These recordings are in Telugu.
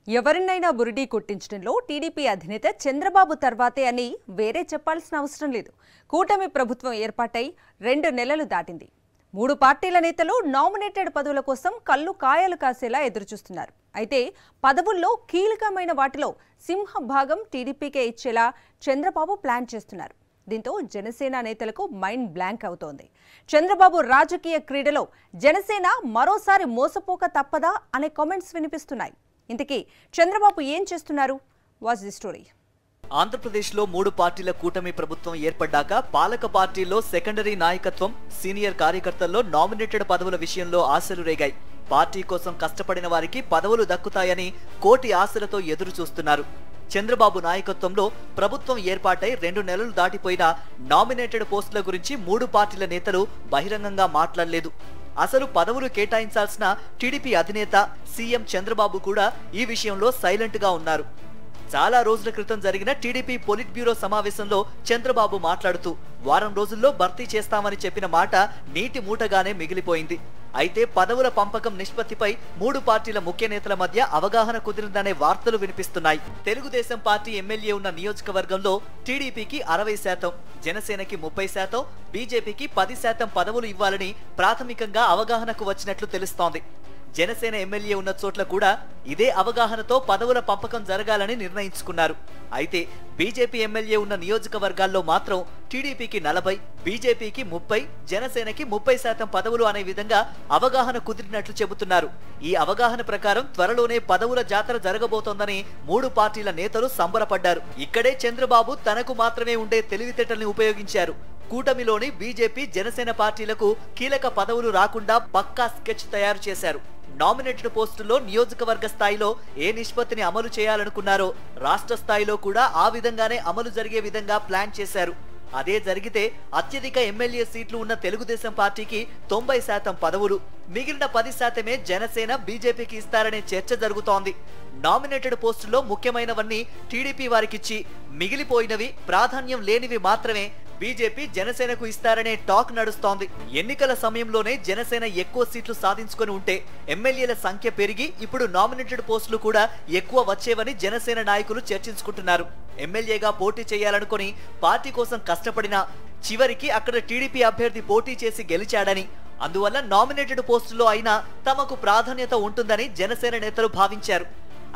ఎవరినైనా బురిడీ కొట్టించడంలో టీడీపీ అధినేత చంద్రబాబు తర్వాతే అని వేరే చెప్పాల్సిన అవసరం లేదు. కూటమి ప్రభుత్వం ఏర్పాటై 2 నెలలు దాటింది. 3 పార్టీల నేతలు నామినేటెడ్ పదవుల కోసం కళ్ళు కాయలు కాసేలా ఎదురుచూస్తున్నారు. అయితే పదవుల్లో కీలకమైన వాటిలో సింహభాగం టీడీపీకే ఇచ్చేలా చంద్రబాబు ప్లాన్ చేస్తున్నారు. దీంతో జనసేన నేతలకు మైండ్ బ్లాంక్ అవుతోంది. చంద్రబాబు రాజకీయ క్రీడలో జనసేన మరోసారి మోసపోక తప్పదా అనే కామెంట్స్ వినిపిస్తున్నాయి. ఇంతకీ చంద్రబాబు ఏం చేస్తున్నారు? Watch the story. ఆంధ్రప్రదేశ్లో 3 పార్టీల కూటమి ప్రభుత్వం ఏర్పడ్డాక పాలక పార్టీల్లో సెకండరీ నాయకత్వం, సీనియర్ కార్యకర్తల్లో నామినేటెడ్ పదవుల విషయంలో ఆశలు రేగాయి. పార్టీ కోసం కష్టపడిన వారికి పదవులు దక్కుతాయని కోటి ఆశలతో ఎదురు చూస్తున్నారు. చంద్రబాబు నాయకత్వంలో ప్రభుత్వం ఏర్పాటై 2 నెలలు దాటిపోయినా నామినేటెడ్ పోస్టుల గురించి 3 పార్టీల నేతలు బహిరంగంగా మాట్లాడలేదు. అసలు పదవులు కేటాయించాల్సిన టీడీపీ అధినేత సీఎం చంద్రబాబు కూడా ఈ విషయంలో సైలెంట్ గా ఉన్నారు. చాలా రోజుల క్రితం జరిగిన టీడీపీ పొలిట్ బ్యూరో సమావేశంలో చంద్రబాబు మాట్లాడుతూ వారం రోజుల్లో భర్తీ చేస్తామని చెప్పిన మాట నీటి మూటగానే మిగిలిపోయింది. అయితే పదవుల పంపకం నిష్పత్తిపై 3 పార్టీల ముఖ్య నేతల మధ్య అవగాహన కుదిరిందనే వార్తలు వినిపిస్తున్నాయి. తెలుగుదేశం పార్టీ ఎమ్మెల్యే ఉన్న నియోజకవర్గంలో టీడీపీకి 60%, జనసేనకి 30%, బీజేపీకి 10% పదవులు ఇవ్వాలని ప్రాథమికంగా అవగాహనకు వచ్చినట్లు తెలుస్తోంది. జనసేన ఎమ్మెల్యే ఉన్న చోట్ల కూడా ఇదే అవగాహనతో పదవుల పంపకం జరగాలని నిర్ణయించుకున్నారు. అయితే బీజేపీ ఎమ్మెల్యే ఉన్న నియోజకవర్గాల్లో మాత్రం టీడీపీకి 40, బీజేపీకి 30, జనసేనకి 30% పదవులు అనే విధంగా అవగాహన కుదిరినట్లు చెబుతున్నారు. ఈ అవగాహన ప్రకారం త్వరలోనే పదవుల జాతర జరగబోతోందని 3 పార్టీల నేతలు సంబరపడ్డారు. ఇక్కడే చంద్రబాబు తనకు మాత్రమే ఉండే తెలివితేటల్ని ఉపయోగించారు. కూటమిలోని బీజేపీ, జనసేన పార్టీలకు కీలక పదవులు రాకుండా పక్కా స్కెచ్ తయారు చేశారు. నామినేటెడ్ పోస్టుల్లో నియోజకవర్గ స్థాయిలో ఏ నిష్పత్తిని అమలు చేయాలనుకున్నారో రాష్ట్ర స్థాయిలో కూడా ఆ విధంగానే అమలు జరిగే విధంగా ప్లాన్ చేశారు. అదే జరిగితే అత్యధిక ఎమ్మెల్యే సీట్లు ఉన్న తెలుగుదేశం పార్టీకి 90% పదవులు, మిగిలిన 10%మే జనసేన, బీజేపీకి ఇస్తారనే చర్చ జరుగుతోంది. నామినేటెడ్ పోస్టుల్లో ముఖ్యమైనవన్నీ టీడీపీ వారికిచ్చి మిగిలిపోయినవి, ప్రాధాన్యం లేనివి మాత్రమే బీజేపీ, జనసేనకు ఇస్తారనే టాక్ నడుస్తోంది. ఎన్నికల సమయంలోనే జనసేన ఎక్కువ సీట్లు సాధించుకొని ఉంటే ఎమ్మెల్యేల సంఖ్య పెరిగి ఇప్పుడు నామినేటెడ్ పోస్టులు కూడా ఎక్కువ వచ్చేవని జనసేన నాయకులు చర్చించుకుంటున్నారు. ఎమ్మెల్యేగా పోటీ చేయాలనుకుని పార్టీ కోసం కష్టపడినా చివరికి అక్కడ టీడీపీ అభ్యర్థి పోటీ చేసి గెలిచాడని, అందువల్ల నామినేటెడ్ పోస్టుల్లో అయినా తమకు ప్రాధాన్యత ఉంటుందని జనసేన నేతలు భావించారు.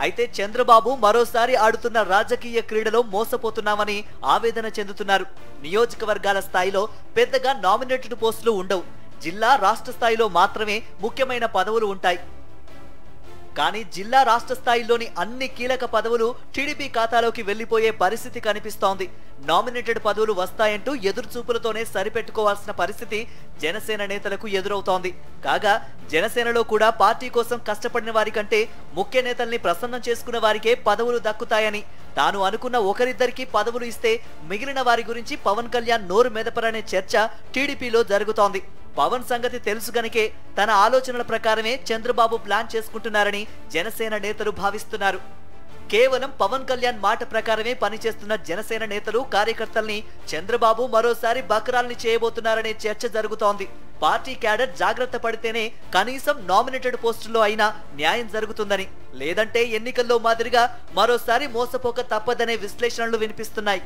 అయితే చంద్రబాబు మరోసారి ఆడుతున్న రాజకీయ క్రీడలో మోసపోతున్నామని ఆవేదన చెందుతున్నారు. నియోజకవర్గాల స్థాయిలో పెద్దగా నామినేటెడ్ పోస్టులు ఉండవు. జిల్లా, రాష్ట్ర స్థాయిలో మాత్రమే ముఖ్యమైన పదవులు ఉంటాయి. కానీ జిల్లా, రాష్ట్ర స్థాయిలోని అన్ని కీలక పదవులు టీడీపీ ఖాతాలోకి వెళ్లిపోయే పరిస్థితి కనిపిస్తోంది. నామినేటెడ్ పదవులు వస్తాయంటూ ఎదురుచూపులతోనే సరిపెట్టుకోవాల్సిన పరిస్థితి జనసేన నేతలకు ఎదురవుతోంది. కాగా జనసేనలో కూడా పార్టీ కోసం కష్టపడిన వారికంటే ముఖ్య నేతల్ని ప్రసన్నం చేసుకున్న వారికే పదవులు దక్కుతాయని, తాను అనుకున్న ఒకరిద్దరికి పదవులు ఇస్తే మిగిలిన వారి గురించి పవన్ కళ్యాణ్ నోరు మెదపరనే చర్చ టీడీపీలో జరుగుతోంది. పవన్ సంగతి తెలుసు గనుకే తన ఆలోచనల ప్రకారమే చంద్రబాబు ప్లాన్ చేసుకుంటున్నారని జనసేన నేతలు భావిస్తున్నారు. కేవలం పవన్ కళ్యాణ్ మాట ప్రకారమే పనిచేస్తున్న జనసేన నేతలు, కార్యకర్తల్ని చంద్రబాబు మరోసారి బకరాల్ని చేయబోతున్నారనే చర్చ జరుగుతోంది. పార్టీ క్యాడర్ జాగ్రత్త పడితేనే కనీసం నామినేటెడ్ పోస్టుల్లో అయినా న్యాయం జరుగుతుందని, లేదంటే ఎన్నికల్లో మాదిరిగా మరోసారి మోసపోక తప్పదనే విశ్లేషణలు వినిపిస్తున్నాయి.